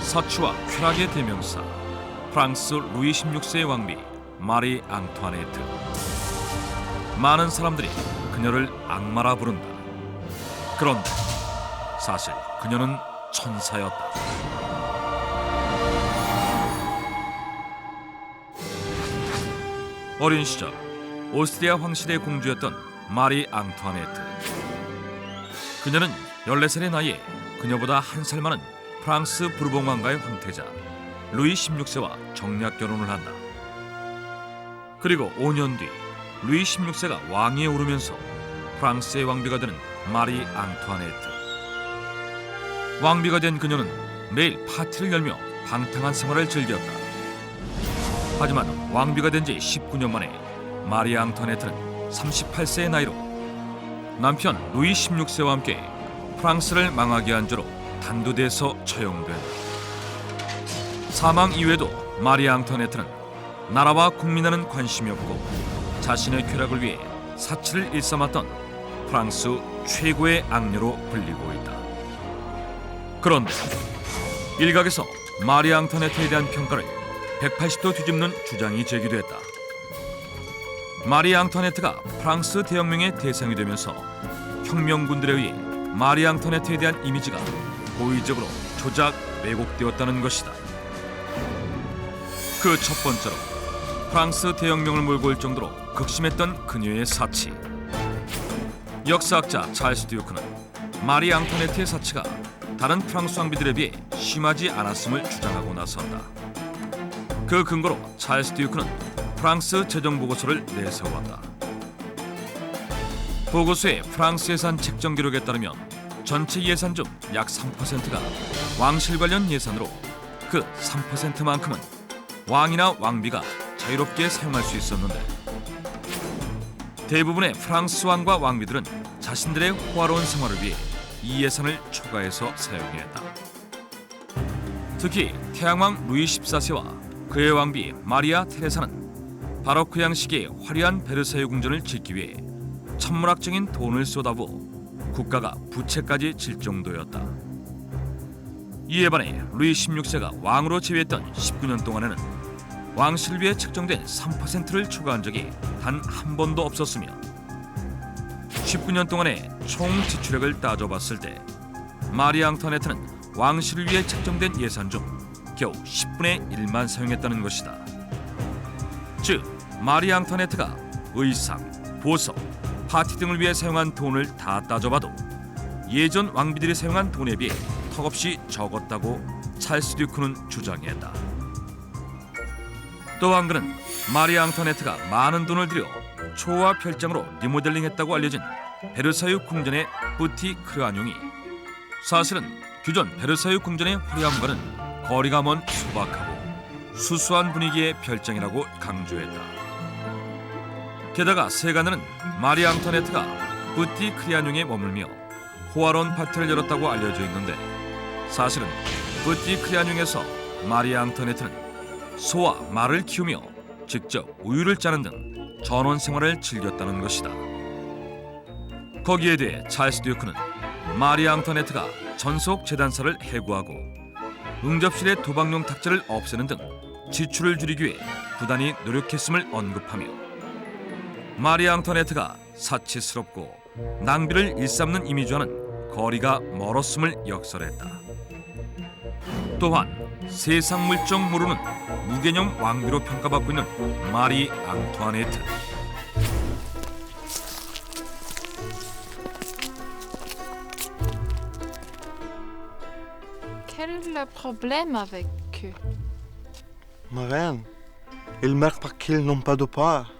서치와 쾌락의 대명사 프랑스 루이 16세의 왕비 마리 앙투아네트. 많은 사람들이 그녀를 악마라 부른다. 그런데 사실 그녀는 천사였다. 어린 시절 오스트리아 황실의 공주였던 마리 앙투아네트. 그녀는 14살의 나이에 그녀보다 한 살 많은 프랑스 부르봉 왕가의 황태자 루이 16세와 정략 결혼을 한다. 그리고 5년 뒤 루이 16세가 왕위에 오르면서 프랑스의 왕비가 되는 마리 앙투아네트. 왕비가 된 그녀는 매일 파티를 열며 방탕한 생활을 즐겼다. 하지만 왕비가 된 지 19년 만에 마리 앙투아네트는 38세의 나이로 남편 루이 16세와 함께 프랑스를 망하게 한 죄로 단두대에서 처형된다. 사망 이후에도 마리 앙투아네트는 나라와 국민에는 관심이 없고 자신의 쾌락을 위해 사치를 일삼았던 프랑스 최고의 악녀로 불리고 있다. 그런데 일각에서 마리 앙투아네트에 대한 평가를 180도 뒤집는 주장이 제기됐다. 마리 앙투아네트가 프랑스 대혁명의 대상이 되면서 혁명군들에 의해 마리 앙투아네트에 대한 이미지가 고의적으로 조작, 왜곡되었다는 것이다. 그 첫 번째로 프랑스 대혁명을 몰고 올 정도로 극심했던 그녀의 사치. 역사학자 찰스 듀크는 마리 앙투아네트의 사치가 다른 프랑스 왕비들에 비해 심하지 않았음을 주장하고 나섰다. 그 근거로 찰스 듀크는 프랑스 재정보고서를 내세웠다. 보고서의 프랑스 예산 책정 기록에 따르면 전체 예산 중 약 3%가 왕실 관련 예산으로 그 3%만큼은 왕이나 왕비가 자유롭게 사용할 수 있었는데 대부분의 프랑스 왕과 왕비들은 자신들의 호화로운 생활을 위해 이 예산을 초과해서 사용했다. 특히 태양왕 루이 14세와 그의 왕비 마리아 테레사는 바로크 양식의 화려한 베르사유 궁전을 짓기 위해 천문학적인 돈을 쏟아부어 국가가 부채까지 질 정도였다. 이에 반해 루이 16세가 왕으로 재위했던 19년 동안에는 왕실을 위해 책정된 3%를 초과한 적이 단 한 번도 없었으며 19년 동안의 총 지출액을 따져봤을 때 마리 앙투아네트는 왕실을 위해 책정된 예산 중 겨우 10분의 1만 사용했다는 것이다. 즉 마리 앙투아네트가 의상, 보석, 파티 등을 위해 사용한 돈을 다 따져봐도 예전 왕비들이 사용한 돈에 비해 턱없이 적었다고 찰스 듀크는 주장했다. 또한 그는 마리 앙투아네트가 많은 돈을 들여 초호화 별장으로 리모델링했다고 알려진 베르사유 궁전의 뿌티 크르아뇽이 사실은 규전 베르사유 궁전의 화려함과는 거리가 먼 소박하고 수수한 분위기의 별장이라고 강조했다. 게다가 세간에는 마리 앙투아네트가 뿌티 크리아뇽에 머물며 호화로운 파티를 열었다고 알려져 있는데 사실은 뿌티 크리아뇽에서 마리 앙투아네트는 소와 말을 키우며 직접 우유를 짜는 등 전원 생활을 즐겼다는 것이다. 거기에 대해 찰스 듀크는 마리 앙투아네트가 전속 재단사를 해고하고 응접실의 도박용 탁자를 없애는 등 지출을 줄이기 위해 부단히 노력했음을 언급하며 마리 앙투아네트가 사치스럽고 낭비를 일삼는 이미지와는 거리가 멀었음을 역설했다. 또한 세상 물정 모르는 무개념 왕비로 평가받고 있는 마리 앙투아네트. Quel est le problème avec eux? Ma reine, ils meurent parce qu'ils n'ont pas de part.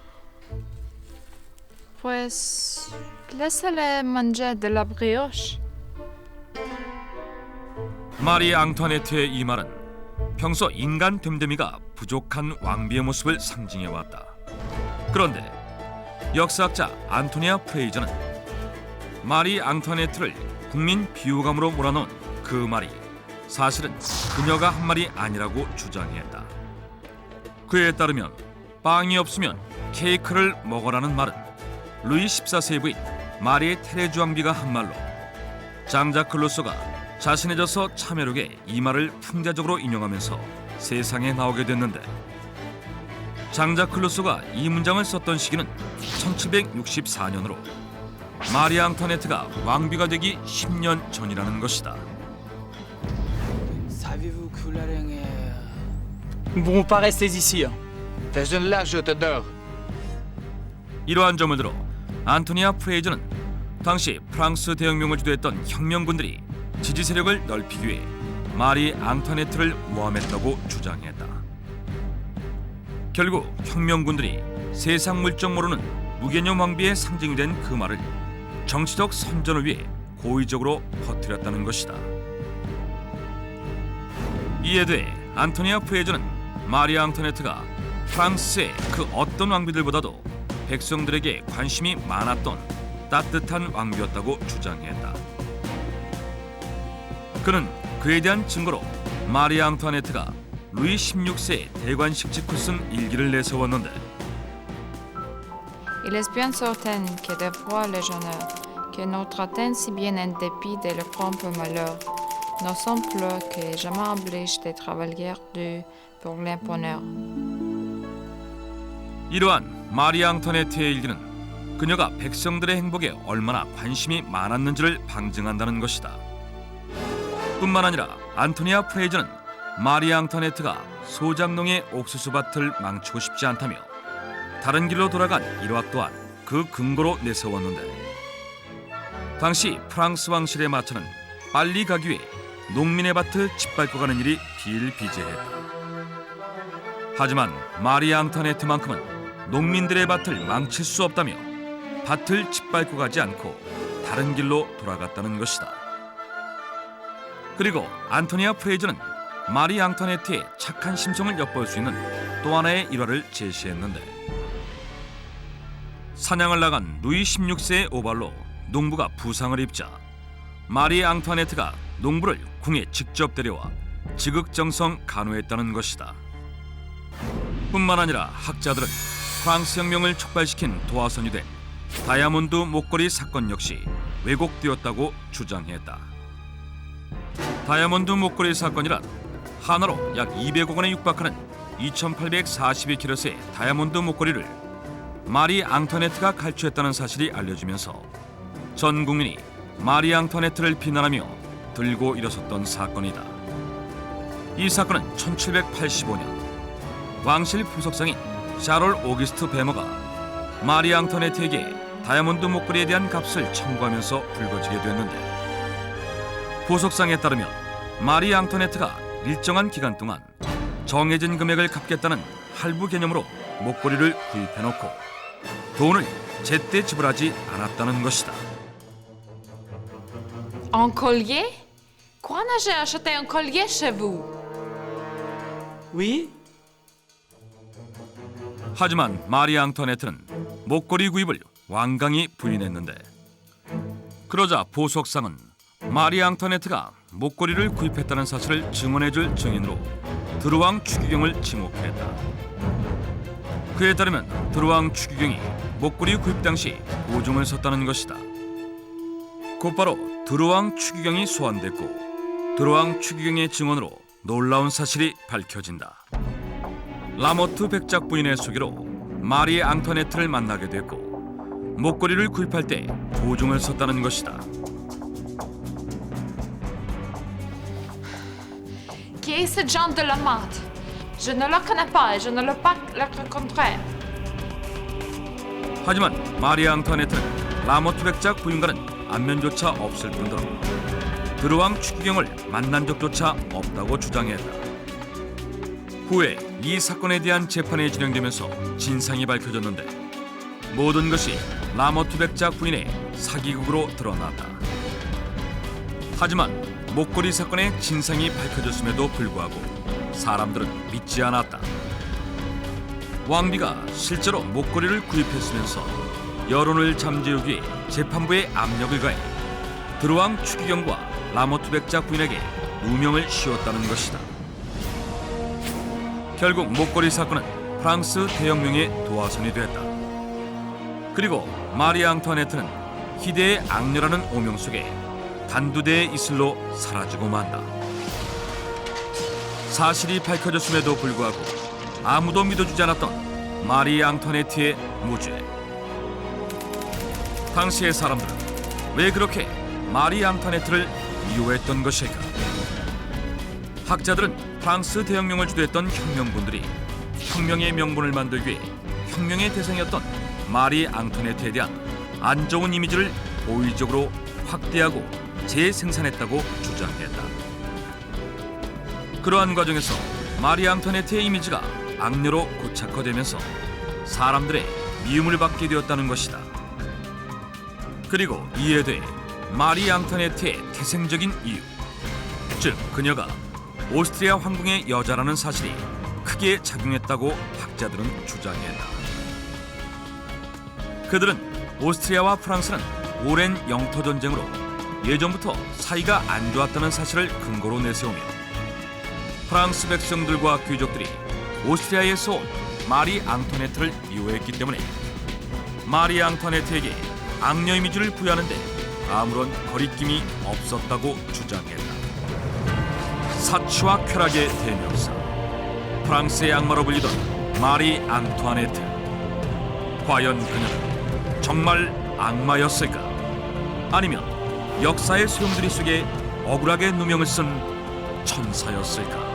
Pues laissez-les manger de la brioche. 마리 앙투아네트의 이 말은 평소 인간 됨됨이가 부족한 왕비의 모습을 상징해왔다. 그런데 역사학자 안토니아 프레이저는 마리 앙투아네트를 국민 비호감으로 몰아넣은 그 말이 사실은 그녀가 한 말이 아니라고 주장했다. 그에 따르면 빵이 없으면 케이크를 먹어라는 말은 루이 14세의 부인 마리 테레주 왕비가 한 말로 장자 클루소가 자신의 저서 참여록에 이 말을 풍자적으로 인용하면서 세상에 나오게 됐는데 장작 클루소가 이 문장을 썼던 시기는 1764년으로 마리 앙투아네트가 왕비가 되기 10년 전이라는 것이다. Saviez-vous que la langue est... Nous ne pourrons pas rester ici. Fais-le-là, je te dors. 이러한 점을 들어 안토니아 프레이저는 당시 프랑스 대혁명을 주도했던 혁명군들이 지지 세력을 넓히기 위해 마리 앙투아네트를 모함했다고 주장했다. 결국 혁명군들이 세상 물정 모르는 무개념 왕비의 상징이 된 그 말을 정치적 선전을 위해 고의적으로 퍼뜨렸다는 것이다. 이에 대해 안토니아 프레이저는 마리 앙투아네트가 프랑스의 그 어떤 왕비들보다도 백성들에게 관심이 많았던 따뜻한 왕비였다고 주장했다. 그는 그에 대한 증거로 마리 앙투아네트가 루이 16세의 대관식 직후 쓴 일기를 내세웠는데 Il est bien certain que des fois les honneurs que notre atteint si bien en dépit de leur propre malheur ne sont plus que jamais obligés de travailler dur pour l'imponeur. 이러한 마리 앙투아네트의 일기는 그녀가 백성들의 행복에 얼마나 관심이 많았는지를 방증한다는 것이다. 뿐만 아니라 안토니아 프레이저는 마리 앙투아네트가 소장농의 옥수수밭을 망치고 싶지 않다며 다른 길로 돌아간 일화 또한 그 근거로 내세웠는데 당시 프랑스 왕실의 마차는 빨리 가기 위해 농민의 밭을 짓밟고 가는 일이 비일비재했다. 하지만 마리 앙투아네트만큼은 농민들의 밭을 망칠 수 없다며 밭을 짓밟고 가지 않고 다른 길로 돌아갔다는 것이다. 그리고 안토니아 프레이저는 마리 앙투아네트의 착한 심성을 엿볼 수 있는 또 하나의 일화를 제시했는데 사냥을 나간 루이 16세의 오발로 농부가 부상을 입자 마리 앙투아네트가 농부를 궁에 직접 데려와 지극정성 간호했다는 것이다. 뿐만 아니라 학자들은 프랑스 혁명을 촉발시킨 도화선이 된 다이아몬드 목걸이 사건 역시 왜곡되었다고 주장했다. 다이아몬드 목걸이 사건이란 하나로 약 200억 원에 육박하는 2842캐럿의 다이아몬드 목걸이를 마리 앙투아네트가 갈취했다는 사실이 알려지면서 전 국민이 마리 앙투아네트를 비난하며 들고 일어섰던 사건이다. 이 사건은 1785년 왕실 부속상인 샤롤 오기스트 베머가 마리 앙투아네트에게 다이아몬드 목걸이에 대한 값을 청구하면서 불거지게 됐는데 부속상에 따르면 마리 앙투아네트가 일정한 기간 동안 정해진 금액을 갚겠다는 할부 개념으로 목걸이를 구입해놓고 돈을 제때 지불하지 않았다는 것이다. Un collier? Quand j'ai acheté un collier chez vous? Oui? 하지만 마리 앙투아네트는 목걸이 구입을 완강히 부인했는데 그러자 보석상은 마리 앙투아네트가 목걸이를 구입했다는 사실을 증언해줄 증인으로 드루왕 추기경을 지목했다. 그에 따르면 드루왕 추기경이 목걸이 구입 당시 보증을 섰다는 것이다. 곧바로 드루왕 추기경이 소환됐고 드루왕 추기경의 증언으로 놀라운 사실이 밝혀진다. 라모트 백작 부인의 소개로 마리 앙투아네트를 만나게 됐고 목걸이를 구입할 때 보증을 섰다는 것이다. Qui est cette Jean de la Motte? Je ne la connais pas et je ne le pas le rencontrer. 하지만 마리 앙투아네트는 라모트 백작 부인과는 안면조차 없을 뿐더러 드루왕 추기경을 만난 적조차 없다고 주장했다. 후에 이 사건에 대한 재판이 진행되면서 진상이 밝혀졌는데 모든 것이 라모트 백작 부인의 사기극으로 드러났다. 하지만 목걸이 사건의 진상이 밝혀졌음에도 불구하고 사람들은 믿지 않았다. 왕비가 실제로 목걸이를 구입했으면서 여론을 잠재우기 위해 재판부에 압력을 가해 드루왕 추기경과 라모트 백작 부인에게 누명을 씌웠다는 것이다. 결국 목걸이 사건은 프랑스 대혁명의 도화선이 됐다. 그리고 마리 앙투아네트는 희대의 악녀라는 오명 속에 한두 대의 이슬로 사라지고 만다. 사실이 밝혀졌음에도 불구하고 아무도 믿어주지 않았던 마리 앙토네트의 무죄. 당시의 사람들은 왜 그렇게 마리 앙토네트를 미워했던 것일까? 학자들은 프랑스 대혁명을 주도했던 혁명군들이 혁명의 명분을 만들기 위해 혁명의 대상이었던 마리 앙토네트에 대한 안 좋은 이미지를 고의적으로 확대하고 재생산했다고 주장했다. 그러한 과정에서 마리 앙토네트의 이미지가 악녀로 고착화되면서 사람들의 미움을 받게 되었다는 것이다. 그리고 이에 대해 마리 앙토네트의 태생적인 이유, 즉 그녀가 오스트리아 황궁의 여자라는 사실이 크게 작용했다고 학자들은 주장했다. 그들은 오스트리아와 프랑스는 오랜 영토 전쟁으로 예전부터 사이가 안 좋았다는 사실을 근거로 내세우며 프랑스 백성들과 귀족들이 오스트리아에서 온 마리 앙토네트를 미워했기 때문에 마리 앙토네트에게 악녀 이미지를 부여하는데 아무런 거리낌이 없었다고 주장했다. 사치와 쾌락의 대명사, 프랑스의 악마로 불리던 마리 앙투아네트. 과연 그녀는 정말 악마였을까? 아니면 역사의 소용돌이 속에 억울하게 누명을 쓴 천사였을까?